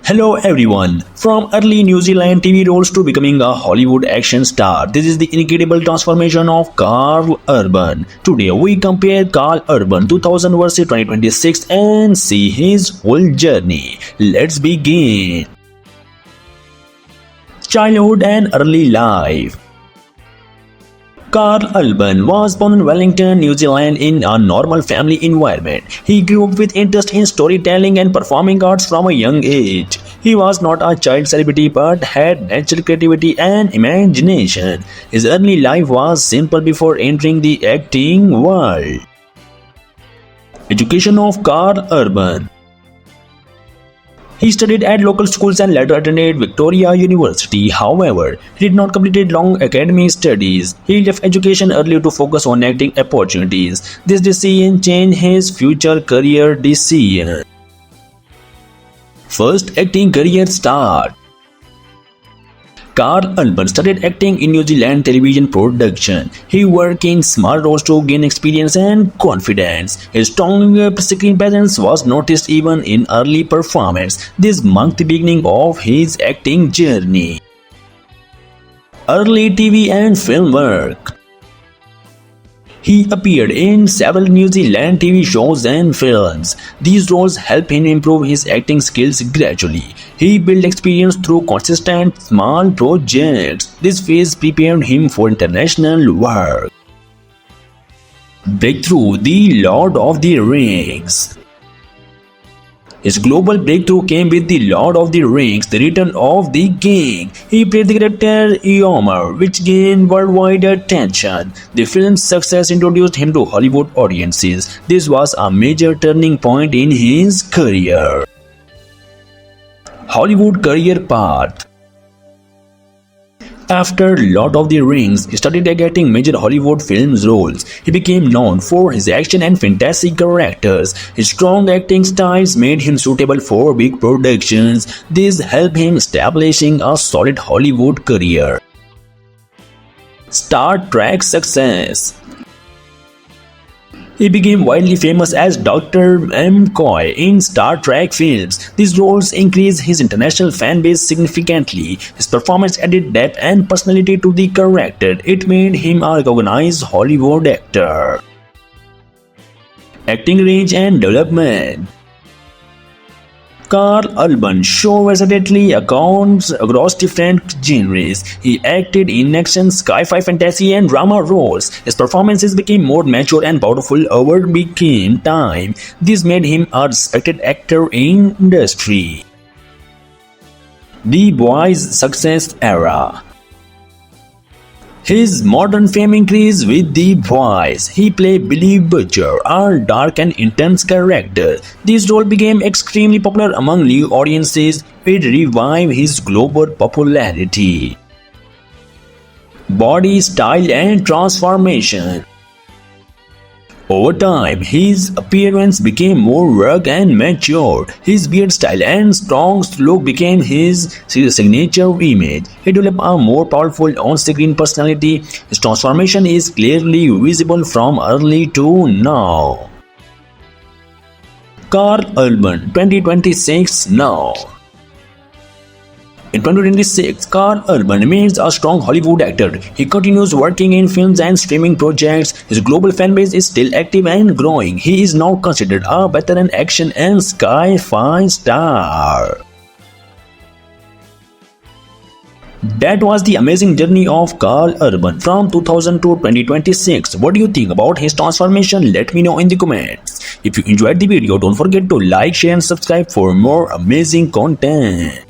Hello everyone. From early New Zealand TV roles to becoming a Hollywood action star, this is the incredible transformation of Carl Urban. Today we compare Carl Urban 2000 versus 2026 and see his whole journey. Let's begin. Childhood and early life. Carl Urban was born in Wellington, New Zealand in a normal family environment. He grew up with interest in storytelling and performing arts from a young age. He was not a child celebrity but had natural creativity and imagination. His early life was simple before entering the acting world. Education of Carl Urban. He studied at local schools and later attended Victoria University. However, he did not complete long academic studies. He left education early to focus on acting opportunities. This decision changed his future career decision. First acting career start. Carl Urban started acting in New Zealand television production. He worked in small roles to gain experience and confidence. His strong screen presence was noticed even in early performance. This marked the beginning of his acting journey. Early TV and film work. He appeared in several New Zealand TV shows and films. These roles helped him improve his acting skills gradually. He built experience through consistent small projects. This phase prepared him for international work. Breakthrough: The Lord of the Rings. His global breakthrough came with The Lord of the Rings: The Return of the King. He played the character Eomer, which gained worldwide attention. The film's success introduced him to Hollywood audiences. This was a major turning point in his career. Hollywood career path. After Lord of the Rings, he started getting major Hollywood films roles. He became known for his action and fantasy characters. His strong acting styles made him suitable for big productions. This helped him establishing a solid Hollywood career. Star Trek success. He became widely famous as Dr. McCoy in Star Trek films. These roles increased his international fan base significantly. His performance added depth and personality to the character. It made him a recognized Hollywood actor. Acting range and development. Carl Urban showed versatility across different genres. He acted in action, sci-fi, fantasy, and drama roles. His performances became more mature and powerful over time. This made him a respected actor in industry. The Boys success era. His modern fame increased with The Boys. He played Billy Butcher, a dark and intense character. This role became extremely popular among new audiences. It revived his global popularity. Body style and transformation. Over time, his appearance became more rugged and mature. His beard style and strong look became his signature image. He developed a more powerful on-screen personality. His transformation is clearly visible from early to now. Carl Urban 2026 now. In 2026, Carl Urban remains a strong Hollywood actor. He continues working in films and streaming projects. His global fan base is still active and growing. He is now considered a veteran action and sci-fi star. That was the amazing journey of Carl Urban from 2000 to 2026. What do you think about his transformation? Let me know in the comments. If you enjoyed the video, don't forget to like, share and subscribe for more amazing content.